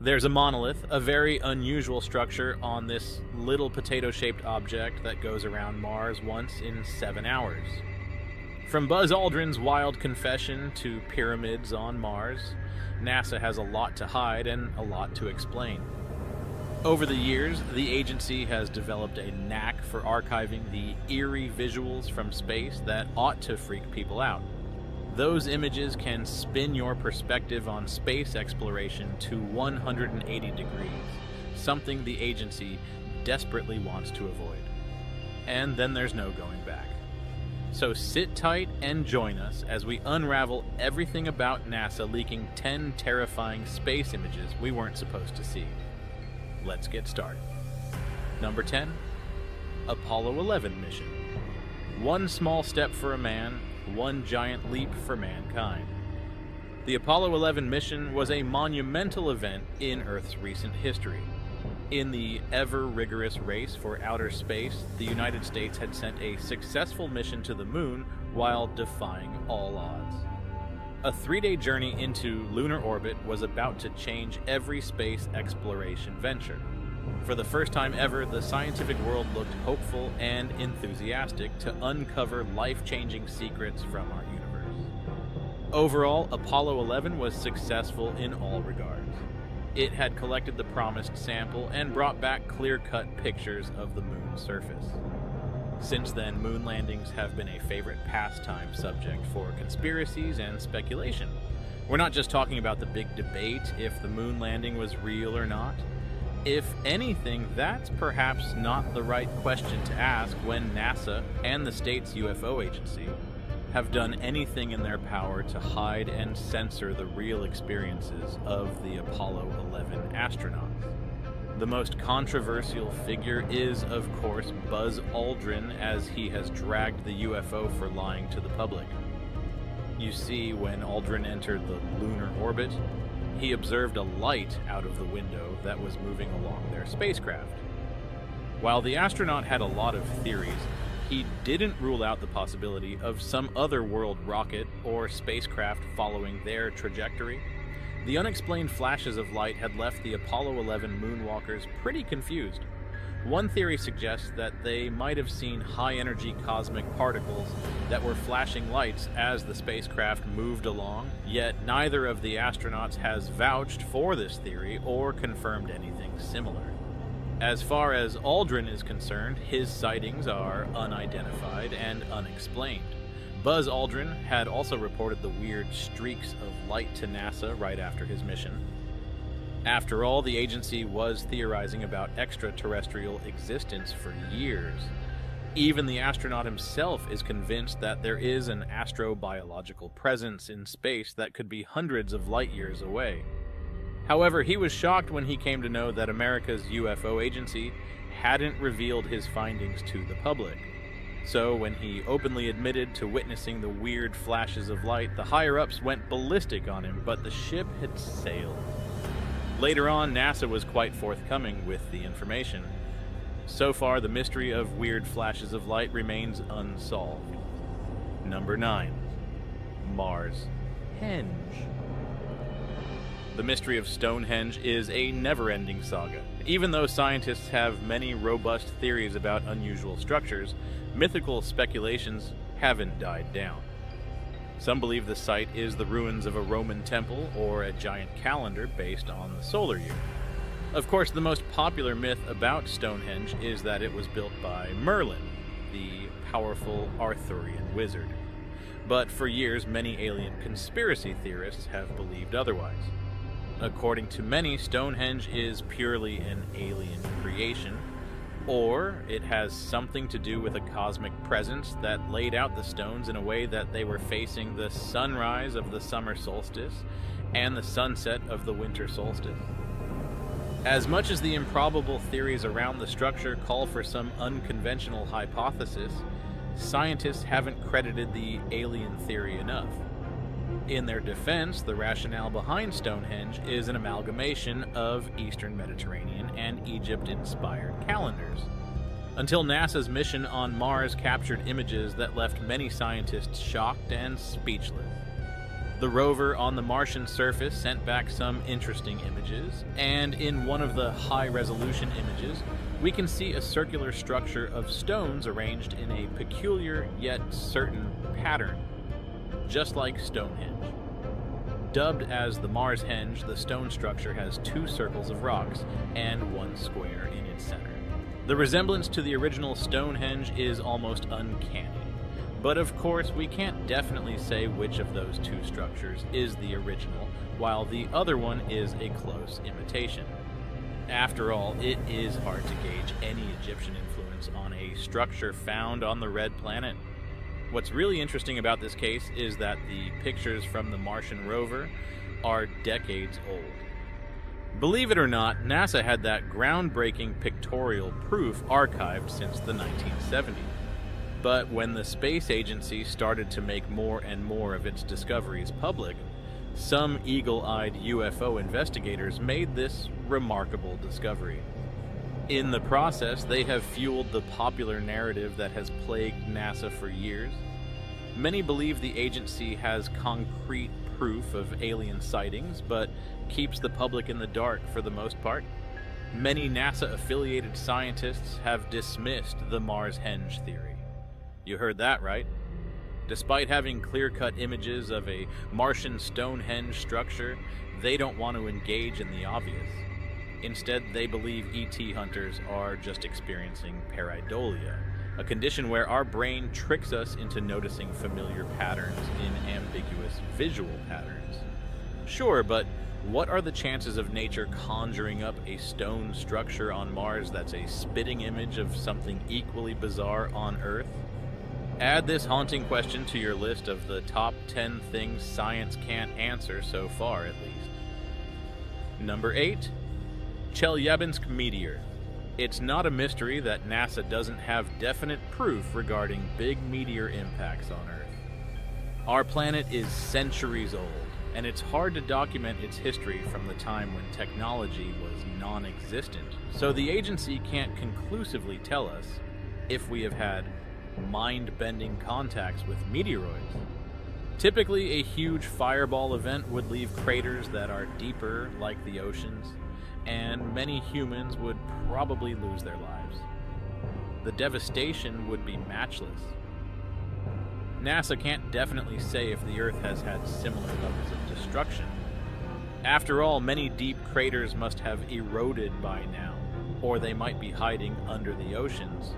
There's a monolith, a very unusual structure on this little potato-shaped object that goes around Mars once in 7 hours. From Buzz Aldrin's wild confession to pyramids on Mars, NASA has a lot to hide and a lot to explain. Over the years, the agency has developed a knack for archiving the eerie visuals from space that ought to freak people out. Those images can spin your perspective on space exploration to 180 degrees, something the agency desperately wants to avoid. And then there's no going back. So sit tight and join us as we unravel everything about NASA leaking 10 terrifying space images we weren't supposed to see. Let's get started. Number 10. Apollo 11 mission. One small step for a man, one giant leap for mankind. The Apollo 11 mission was a monumental event in Earth's recent history. In the ever-rigorous race for outer space, the United States had sent a successful mission to the moon while defying all odds. A 3-day journey into lunar orbit was about to change every space exploration venture. For the first time ever, the scientific world looked hopeful and enthusiastic to uncover life-changing secrets from our universe. Overall, Apollo 11 was successful in all regards. It had collected the promised sample and brought back clear-cut pictures of the moon's surface. Since then, moon landings have been a favorite pastime subject for conspiracies and speculation. We're not just talking about the big debate if the moon landing was real or not. If anything, that's perhaps not the right question to ask when NASA and the state's UFO agency have done anything in their power to hide and censor the real experiences of the Apollo 11 astronauts. The most controversial figure is, of course, Buzz Aldrin, as he has dragged the UFO for lying to the public. You see, when Aldrin entered the lunar orbit, he observed a light out of the window that was moving along their spacecraft. While the astronaut had a lot of theories, he didn't rule out the possibility of some other world rocket or spacecraft following their trajectory. The unexplained flashes of light had left the Apollo 11 moonwalkers pretty confused. One theory suggests that they might have seen high-energy cosmic particles that were flashing lights as the spacecraft moved along, yet neither of the astronauts has vouched for this theory or confirmed anything similar. As far as Aldrin is concerned, his sightings are unidentified and unexplained. Buzz Aldrin had also reported the weird streaks of light to NASA right after his mission. After all, the agency was theorizing about extraterrestrial existence for years. Even the astronaut himself is convinced that there is an astrobiological presence in space that could be hundreds of light years away. However, he was shocked when he came to know that America's UFO agency hadn't revealed his findings to the public. So when he openly admitted to witnessing the weird flashes of light, the higher-ups went ballistic on him, but the ship had sailed. Later on, NASA was quite forthcoming with the information. So far, the mystery of weird flashes of light remains unsolved. Number 9. Mars. Henge. The mystery of Stonehenge is a never-ending saga. Even though scientists have many robust theories about unusual structures, mythical speculations haven't died down. Some believe the site is the ruins of a Roman temple or a giant calendar based on the solar year. Of course, the most popular myth about Stonehenge is that it was built by Merlin, the powerful Arthurian wizard. But for years, many alien conspiracy theorists have believed otherwise. According to many, Stonehenge is purely an alien creation, or it has something to do with a cosmic presence that laid out the stones in a way that they were facing the sunrise of the summer solstice and the sunset of the winter solstice. As much as the improbable theories around the structure call for some unconventional hypothesis, scientists haven't credited the alien theory enough. In their defense, the rationale behind Stonehenge is an amalgamation of Eastern Mediterranean and Egypt-inspired calendars. Until NASA's mission on Mars captured images that left many scientists shocked and speechless. The rover on the Martian surface sent back some interesting images, and in one of the high-resolution images, we can see a circular structure of stones arranged in a peculiar yet certain pattern, just like Stonehenge. Dubbed as the Mars Henge, the stone structure has 2 circles of rocks and 1 square in its center. The resemblance to the original Stonehenge is almost uncanny. But of course, we can't definitely say which of those 2 structures is the original, while the other one is a close imitation. After all, it is hard to gauge any Egyptian influence on a structure found on the Red Planet. What's really interesting about this case is that the pictures from the Martian rover are decades old. Believe it or not, NASA had that groundbreaking pictorial proof archived since the 1970s. But when the space agency started to make more and more of its discoveries public, some eagle-eyed UFO investigators made this remarkable discovery. In the process, they have fueled the popular narrative that has plagued NASA for years. Many believe the agency has concrete proof of alien sightings, but keeps the public in the dark for the most part. Many NASA-affiliated scientists have dismissed the Mars Henge theory. You heard that right. Despite having clear-cut images of a Martian Stonehenge structure, they don't want to engage in the obvious. Instead, they believe ET hunters are just experiencing pareidolia, a condition where our brain tricks us into noticing familiar patterns in ambiguous visual patterns. Sure, but what are the chances of nature conjuring up a stone structure on Mars that's a spitting image of something equally bizarre on Earth? Add this haunting question to your list of the top 10 things science can't answer so far, at least. Number 8. Chelyabinsk Meteor. It's not a mystery that NASA doesn't have definite proof regarding big meteor impacts on Earth. Our planet is centuries old, and it's hard to document its history from the time when technology was non-existent, so the agency can't conclusively tell us if we have had mind-bending contacts with meteoroids. Typically, a huge fireball event would leave craters that are deeper, like the oceans, and many humans would probably lose their lives. The devastation would be matchless. NASA can't definitely say if the Earth has had similar levels of destruction. After all, many deep craters must have eroded by now, or they might be hiding under the oceans.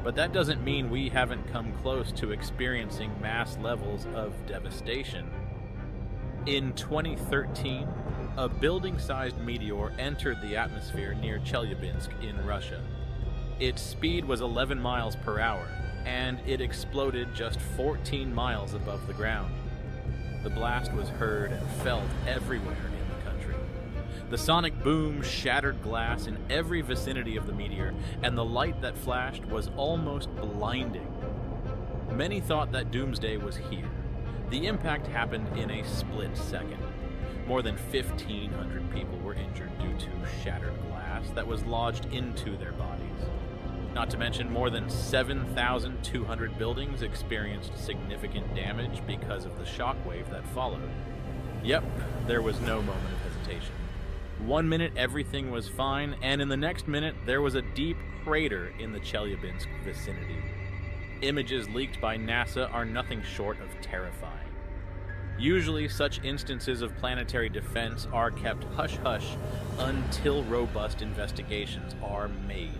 But that doesn't mean we haven't come close to experiencing mass levels of devastation. In 2013, a building-sized meteor entered the atmosphere near Chelyabinsk in Russia. Its speed was 11 miles per hour, and it exploded just 14 miles above the ground. The blast was heard and felt everywhere in the country. The sonic boom shattered glass in every vicinity of the meteor, and the light that flashed was almost blinding. Many thought that doomsday was here. The impact happened in a split second. More than 1,500 people were injured due to shattered glass that was lodged into their bodies. Not to mention, more than 7,200 buildings experienced significant damage because of the shockwave that followed. Yep, there was no moment of hesitation. 1 minute everything was fine, and in the next minute there was a deep crater in the Chelyabinsk vicinity. Images leaked by NASA are nothing short of terrifying. Usually, such instances of planetary defense are kept hush-hush until robust investigations are made.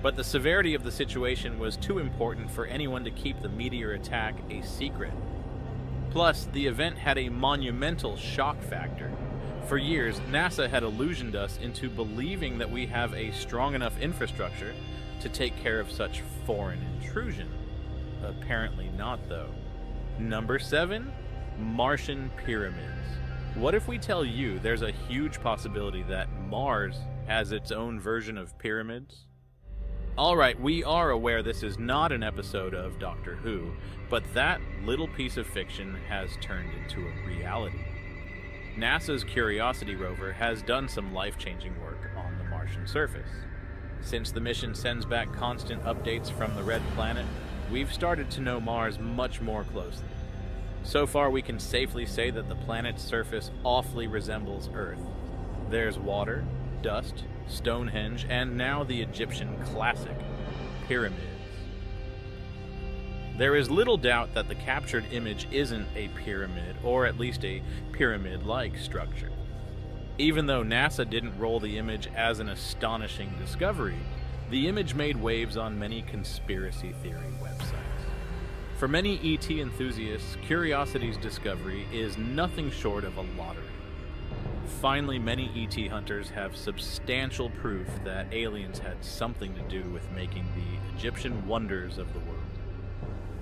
But the severity of the situation was too important for anyone to keep the meteor attack a secret. Plus, the event had a monumental shock factor. For years, NASA had illusioned us into believing that we have a strong enough infrastructure to take care of such foreign intrusion. Apparently not, though. Number 7. Martian pyramids. What if we tell you there's a huge possibility that Mars has its own version of pyramids? Alright, we are aware this is not an episode of Doctor Who, but that little piece of fiction has turned into a reality. NASA's Curiosity rover has done some life-changing work on the Martian surface. Since the mission sends back constant updates from the Red Planet, we've started to know Mars much more closely. So far, we can safely say that the planet's surface awfully resembles Earth. There's water, dust, Stonehenge, and now the Egyptian classic, pyramids. There is little doubt that the captured image isn't a pyramid, or at least a pyramid-like structure. Even though NASA didn't roll the image as an astonishing discovery, the image made waves on many conspiracy theory websites. For many ET enthusiasts, Curiosity's discovery is nothing short of a lottery. Finally, many ET hunters have substantial proof that aliens had something to do with making the Egyptian wonders of the world.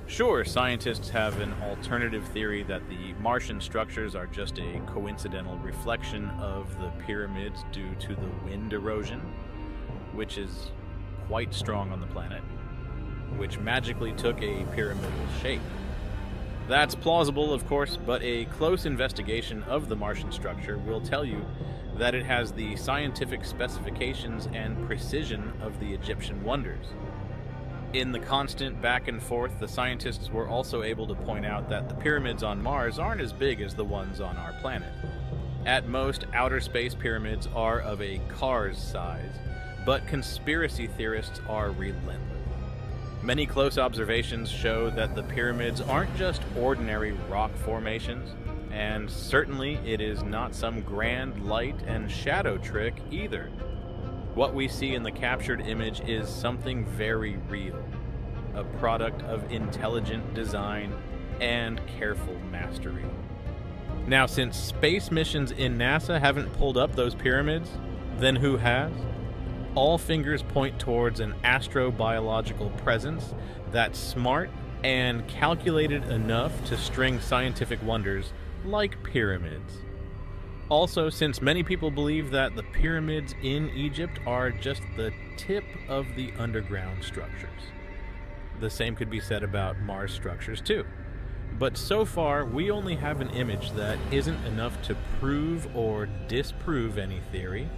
Sure, scientists have an alternative theory that the Martian structures are just a coincidental reflection of the pyramids due to the wind erosion, which is quite strong on the planet, which magically took a pyramidal shape. That's plausible, of course, but a close investigation of the Martian structure will tell you that it has the scientific specifications and precision of the Egyptian wonders. In the constant back and forth, the scientists were also able to point out that the pyramids on Mars aren't as big as the ones on our planet. At most, outer space pyramids are of a car's size, but conspiracy theorists are relentless. Many close observations show that the pyramids aren't just ordinary rock formations, and certainly it is not some grand light and shadow trick either. What we see in the captured image is something very real, a product of intelligent design and careful mastery. Now, since space missions in NASA haven't pulled up those pyramids, then who has? All fingers point towards an astrobiological presence that's smart and calculated enough to string scientific wonders like pyramids. Also, since many people believe that the pyramids in Egypt are just the tip of the underground structures. The same could be said about Mars structures too. But so far, we only have an image that isn't enough to prove or disprove any theory.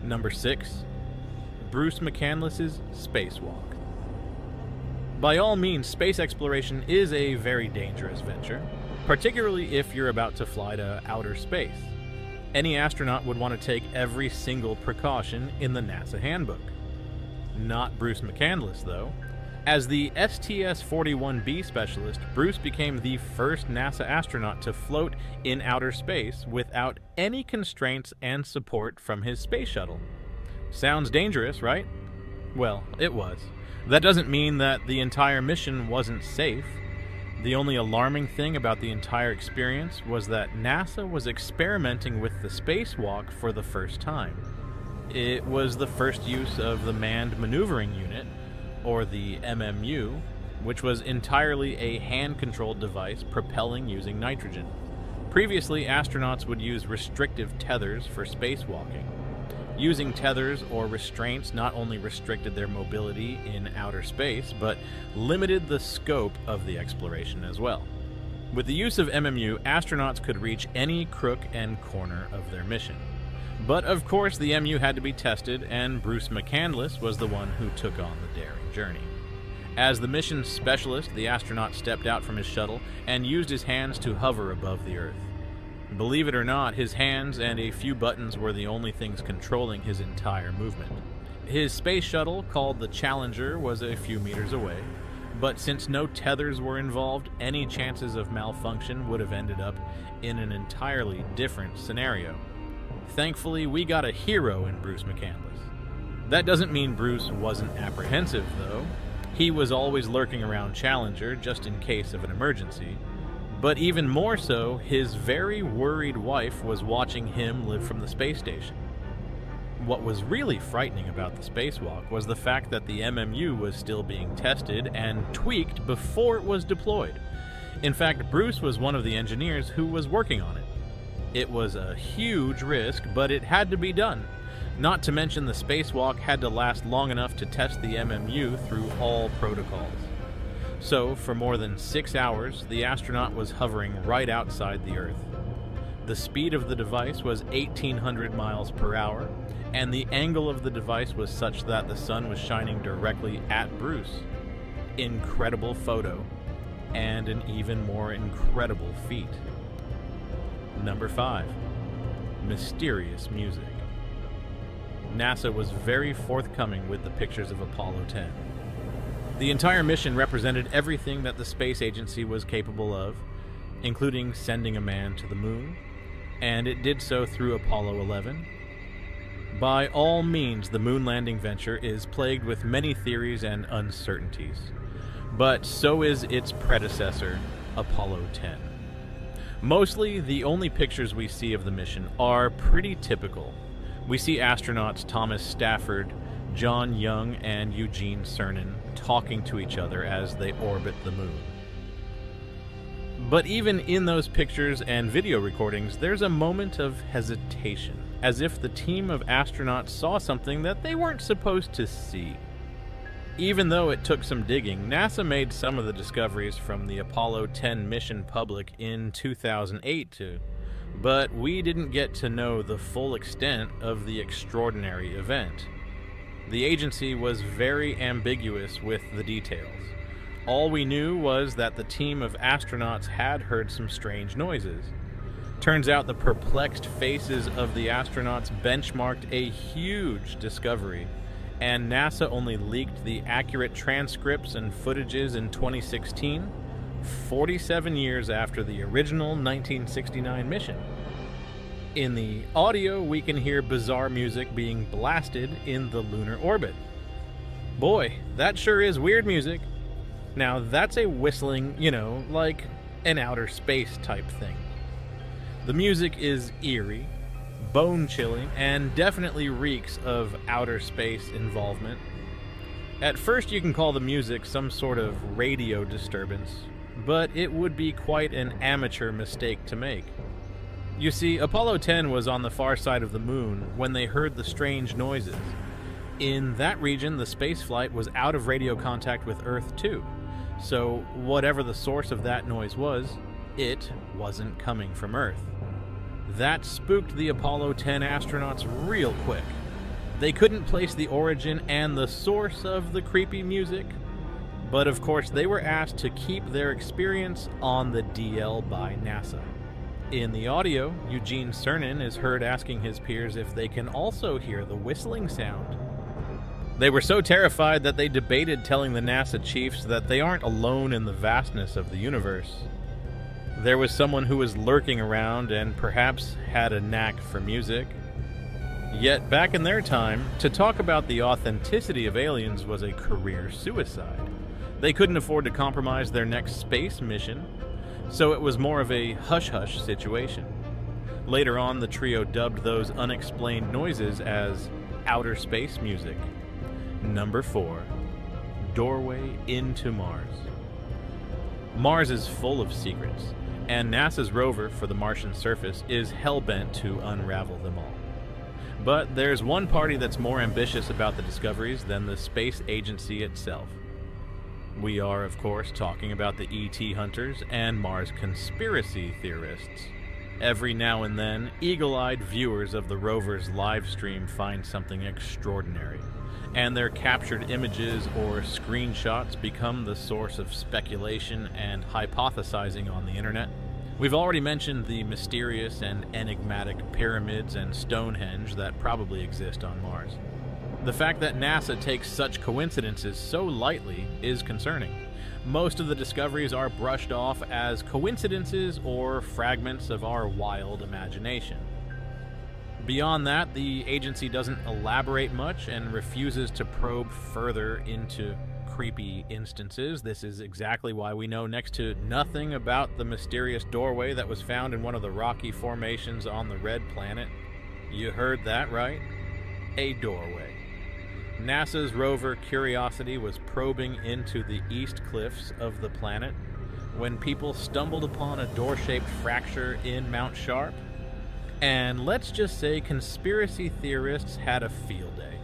Number 6. Bruce McCandless's spacewalk. By all means, space exploration is a very dangerous venture, particularly if you're about to fly to outer space. Any astronaut would want to take every single precaution in the NASA handbook. Not Bruce McCandless, though. As the STS-41B specialist, Bruce became the first NASA astronaut to float in outer space without any constraints and support from his space shuttle. Sounds dangerous, right? Well, it was. That doesn't mean that the entire mission wasn't safe. The only alarming thing about the entire experience was that NASA was experimenting with the spacewalk for the first time. It was the first use of the Manned Maneuvering Unit, or the MMU, which was entirely a hand-controlled device propelling using nitrogen. Previously, astronauts would use restrictive tethers for spacewalking. Using tethers or restraints not only restricted their mobility in outer space, but limited the scope of the exploration as well. With the use of MMU, astronauts could reach any crook and corner of their mission. But of course, the MU had to be tested, and Bruce McCandless was the one who took on the daring journey. As the mission specialist, the astronaut stepped out from his shuttle and used his hands to hover above the Earth. Believe it or not, his hands and a few buttons were the only things controlling his entire movement. His space shuttle, called the Challenger, was a few meters away, but since no tethers were involved, any chances of malfunction would have ended up in an entirely different scenario. Thankfully, we got a hero in Bruce McCandless. That doesn't mean Bruce wasn't apprehensive, though. He was always lurking around Challenger just in case of an emergency. But even more so, his very worried wife was watching him live from the space station. What was really frightening about the spacewalk was the fact that the MMU was still being tested and tweaked before it was deployed. In fact, Bruce was one of the engineers who was working on it. It was a huge risk, but it had to be done. Not to mention the spacewalk had to last long enough to test the MMU through all protocols. So, for more than 6 hours, the astronaut was hovering right outside the Earth. The speed of the device was 1,800 miles per hour, and the angle of the device was such that the sun was shining directly at Bruce. Incredible photo, and an even more incredible feat. Number 5. Mysterious music. NASA was very forthcoming with the pictures of Apollo 10. The entire mission represented everything that the space agency was capable of, including sending a man to the moon, and it did so through Apollo 11. By all means, the moon landing venture is plagued with many theories and uncertainties, but so is its predecessor, Apollo 10. Mostly, the only pictures we see of the mission are pretty typical. We see astronauts Thomas Stafford, John Young, and Eugene Cernan talking to each other as they orbit the moon. But even in those pictures and video recordings, there's a moment of hesitation, as if the team of astronauts saw something that they weren't supposed to see. Even though it took some digging, NASA made some of the discoveries from the Apollo 10 mission public in 2008 but we didn't get to know the full extent of the extraordinary event. The agency was very ambiguous with the details. All we knew was that the team of astronauts had heard some strange noises. Turns out the perplexed faces of the astronauts benchmarked a huge discovery, and NASA only leaked the accurate transcripts and footages in 2016, 47 years after the original 1969 mission. In the audio, we can hear bizarre music being blasted in the lunar orbit. Boy, that sure is weird music. Now, that's a whistling, like an outer space type thing. The music is eerie, bone-chilling, and definitely reeks of outer space involvement. At first, you can call the music some sort of radio disturbance, but it would be quite an amateur mistake to make. You see, Apollo 10 was on the far side of the moon when they heard the strange noises. In that region, the spaceflight was out of radio contact with Earth too, so whatever the source of that noise was, it wasn't coming from Earth. That spooked the Apollo 10 astronauts real quick. They couldn't place the origin and the source of the creepy music, but of course they were asked to keep their experience on the DL by NASA. In the audio, Eugene Cernan is heard asking his peers if they can also hear the whistling sound. They were so terrified that they debated telling the NASA chiefs that they aren't alone in the vastness of the universe. There was someone who was lurking around and perhaps had a knack for music. Yet back in their time, to talk about the authenticity of aliens was a career suicide. They couldn't afford to compromise their next space mission, so it was more of a hush-hush situation. Later on, the trio dubbed those unexplained noises as outer space music. Number 4. Doorway into Mars. Mars is full of secrets, and NASA's rover for the Martian surface is hell-bent to unravel them all. But there's one party that's more ambitious about the discoveries than the space agency itself. We are, of course, talking about the ET hunters and Mars conspiracy theorists. Every now and then, eagle-eyed viewers of the rover's live stream find something extraordinary, and their captured images or screenshots become the source of speculation and hypothesizing on the internet. We've already mentioned the mysterious and enigmatic pyramids and Stonehenge that probably exist on Mars. The fact that NASA takes such coincidences so lightly is concerning. Most of the discoveries are brushed off as coincidences or fragments of our wild imagination. Beyond that, the agency doesn't elaborate much and refuses to probe further into creepy instances. This is exactly why we know next to nothing about the mysterious doorway that was found in one of the rocky formations on the Red Planet. You heard that right? A doorway. NASA's rover Curiosity was probing into the east cliffs of the planet when people stumbled upon a door-shaped fracture in Mount Sharp. And let's just say conspiracy theorists had a field day.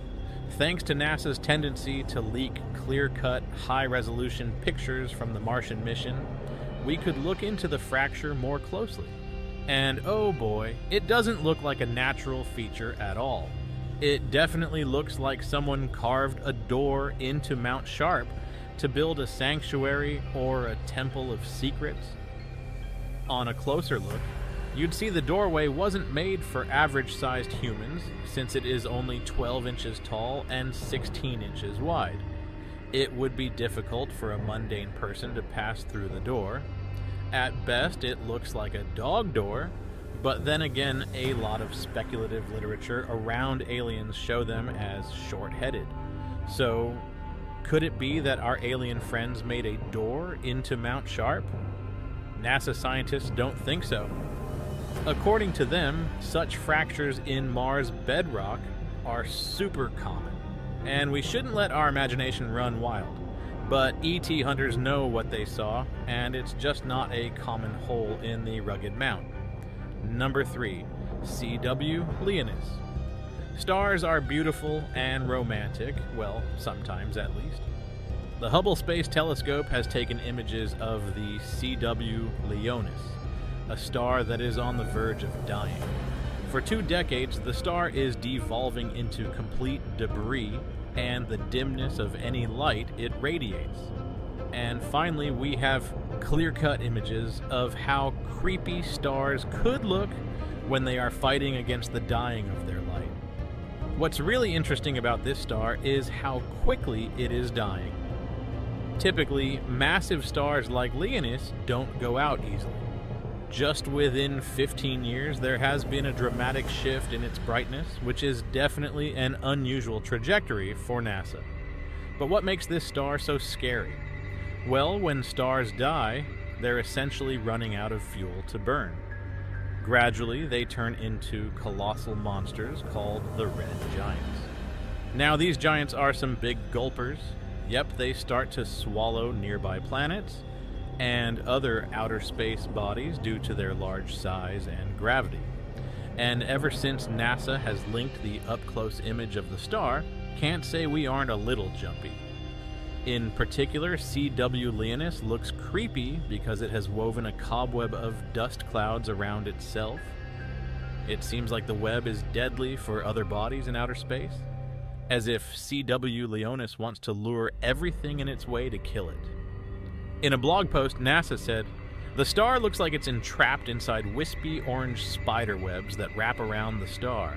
Thanks to NASA's tendency to leak clear-cut, high-resolution pictures from the Martian mission, we could look into the fracture more closely. And oh boy, it doesn't look like a natural feature at all. It definitely looks like someone carved a door into Mount Sharp to build a sanctuary or a temple of secrets? On a closer look, you'd see the doorway wasn't made for average-sized humans, since it is only 12 inches tall and 16 inches wide. It would be difficult for a mundane person to pass through the door. At best, it looks like a dog door, but then again, a lot of speculative literature around aliens show them as short-headed. So, could it be that our alien friends made a door into Mount Sharp? NASA scientists don't think so. According to them, such fractures in Mars bedrock are super common, and we shouldn't let our imagination run wild. But ET hunters know what they saw, and it's just not a common hole in the rugged mount. Number 3, CW Leonis. Stars are beautiful and romantic, well, sometimes at least. The Hubble Space Telescope has taken images of the CW Leonis, a star that is on the verge of dying. For 2 decades, the star is devolving into complete debris and the dimness of any light it radiates. And finally, we have clear-cut images of how creepy stars could look when they are fighting against the dying of their light. What's really interesting about this star is how quickly it is dying. Typically, massive stars like Leonis don't go out easily. Just within 15 years, there has been a dramatic shift in its brightness, which is definitely an unusual trajectory for NASA. But what makes this star so scary? Well, when stars die, they're essentially running out of fuel to burn. Gradually, they turn into colossal monsters called the Red Giants. Now, these giants are some big gulpers. Yep, they start to swallow nearby planets and other outer space bodies due to their large size and gravity. And ever since NASA has linked the up-close image of the star, can't say we aren't a little jumpy. In particular, CW Leonis looks creepy because it has woven a cobweb of dust clouds around itself. It seems like the web is deadly for other bodies in outer space, as if CW Leonis wants to lure everything in its way to kill it. In a blog post, NASA said, "The star looks like it's entrapped inside wispy orange spider webs that wrap around the star.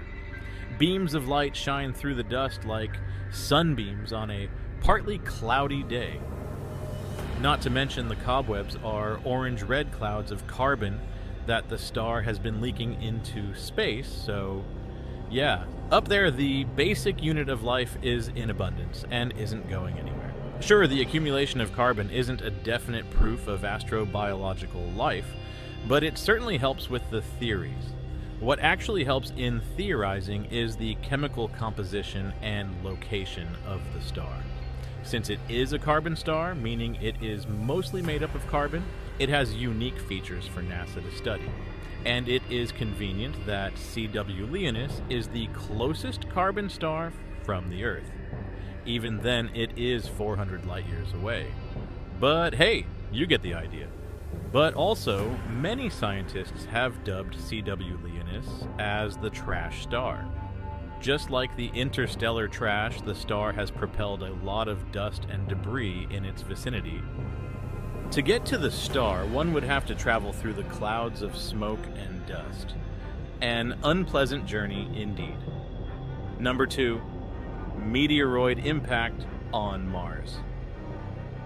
Beams of light shine through the dust like sunbeams on a partly cloudy day." Not to mention the cobwebs are orange-red clouds of carbon that the star has been leaking into space, so yeah. Up there, the basic unit of life is in abundance and isn't going anywhere. Sure, the accumulation of carbon isn't a definite proof of astrobiological life, but it certainly helps with the theories. What actually helps in theorizing is the chemical composition and location of the star. Since it is a carbon star, meaning it is mostly made up of carbon, it has unique features for NASA to study. And it is convenient that CW Leonis is the closest carbon star from the Earth. Even then, it is 400 light-years away. But hey, you get the idea. But also, many scientists have dubbed CW Leonis as the trash star. Just like the interstellar trash, the star has propelled a lot of dust and debris in its vicinity. To get to the star, one would have to travel through the clouds of smoke and dust. An unpleasant journey indeed. Number 2, meteoroid impact on Mars.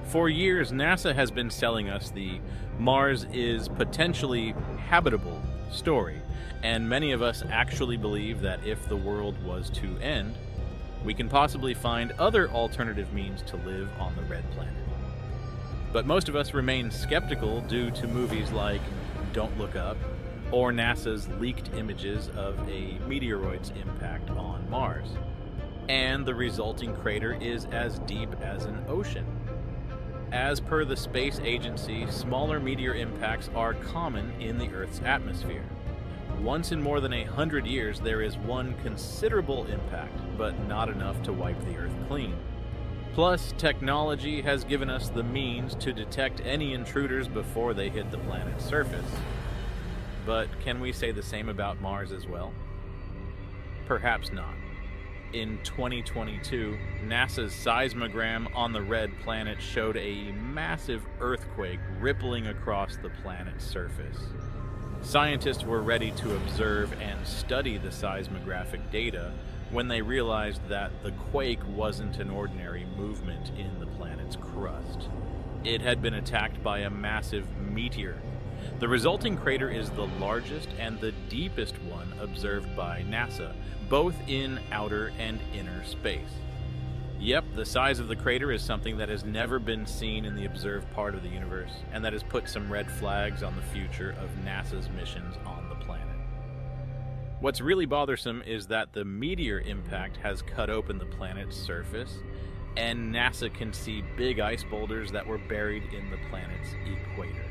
For years, NASA has been selling us the Mars is potentially habitable story, and many of us actually believe that if the world was to end, we can possibly find other alternative means to live on the red planet. But most of us remain skeptical due to movies like Don't Look Up or NASA's leaked images of a meteoroid's impact on Mars. And the resulting crater is as deep as an ocean. As per the space agency, smaller meteor impacts are common in the Earth's atmosphere. Once in more than 100 years, there is one considerable impact, but not enough to wipe the Earth clean. Plus, technology has given us the means to detect any intruders before they hit the planet's surface. But can we say the same about Mars as well? Perhaps not. In 2022, NASA's seismogram on the red planet showed a massive earthquake rippling across the planet's surface. Scientists were ready to observe and study the seismographic data when they realized that the quake wasn't an ordinary movement in the planet's crust. It had been attacked by a massive meteor. The resulting crater is the largest and the deepest one observed by NASA, both in outer and inner space. Yep, the size of the crater is something that has never been seen in the observed part of the universe, and that has put some red flags on the future of NASA's missions on the planet. What's really bothersome is that the meteor impact has cut open the planet's surface, and NASA can see big ice boulders that were buried in the planet's equator.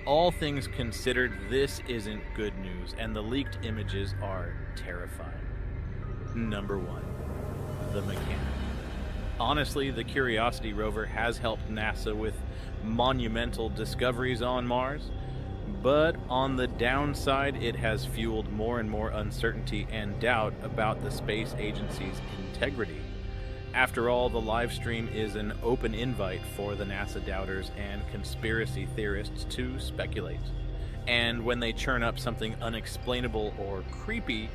All things considered, this isn't good news, and the leaked images are terrifying. Number 1. The mechanic. Honestly, the Curiosity rover has helped NASA with monumental discoveries on Mars, but on the downside, it has fueled more and more uncertainty and doubt about the space agency's integrity. After all, the live stream is an open invite for the NASA doubters and conspiracy theorists to speculate. And when they churn up something unexplainable or creepy,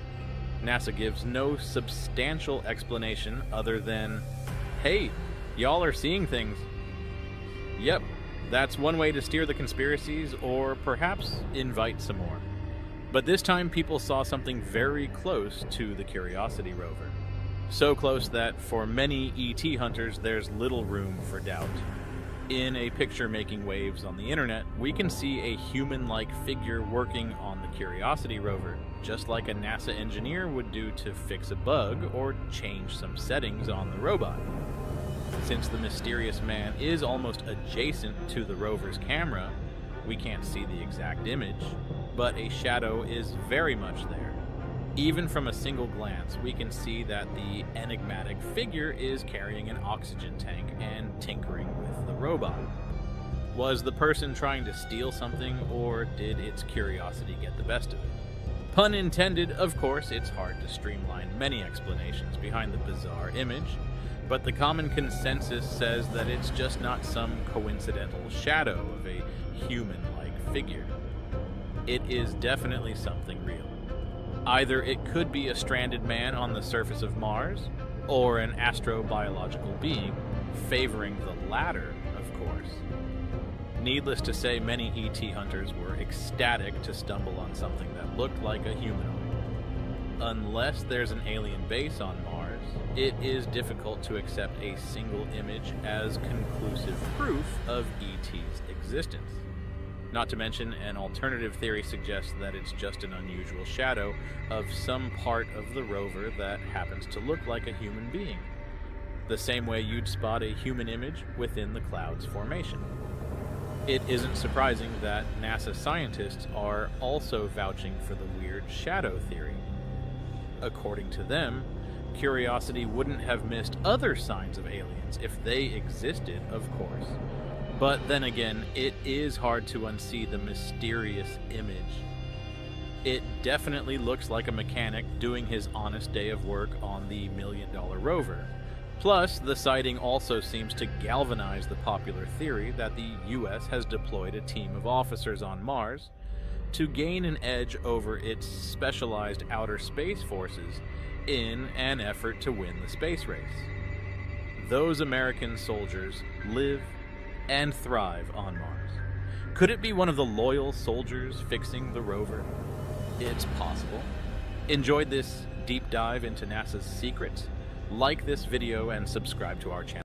NASA gives no substantial explanation other than, hey, y'all are seeing things. Yep, that's one way to steer the conspiracies, or perhaps invite some more. But this time people saw something very close to the Curiosity rover. So close that for many ET hunters there's little room for doubt. In a picture making waves on the internet, we can see a human-like figure working on the Curiosity rover, just like a NASA engineer would do to fix a bug or change some settings on the robot. Since the mysterious man is almost adjacent to the rover's camera, we can't see the exact image, but a shadow is very much there. Even from a single glance, we can see that the enigmatic figure is carrying an oxygen tank and tinkering with the robot. Was the person trying to steal something, or did its curiosity get the best of it? Pun intended, of course. It's hard to streamline many explanations behind the bizarre image, but the common consensus says that it's just not some coincidental shadow of a human-like figure. It is definitely something real. Either it could be a stranded man on the surface of Mars, or an astrobiological being, favoring the latter, of course. Needless to say, many ET hunters were ecstatic to stumble on something that looked like a humanoid. Unless there's an alien base on Mars, it is difficult to accept a single image as conclusive proof of ET's existence. Not to mention, an alternative theory suggests that it's just an unusual shadow of some part of the rover that happens to look like a human being, the same way you'd spot a human image within the cloud's formation. It isn't surprising that NASA scientists are also vouching for the weird shadow theory. According to them, Curiosity wouldn't have missed other signs of aliens if they existed, of course. But then again, it is hard to unsee the mysterious image. It definitely looks like a mechanic doing his honest day of work on the $1 million rover. Plus, the sighting also seems to galvanize the popular theory that the US has deployed a team of officers on Mars to gain an edge over its specialized outer space forces in an effort to win the space race. Those American soldiers live and thrive on Mars. Could it be one of the loyal soldiers fixing the rover? It's possible. Enjoyed this deep dive into NASA's secrets? Like this video and subscribe to our channel.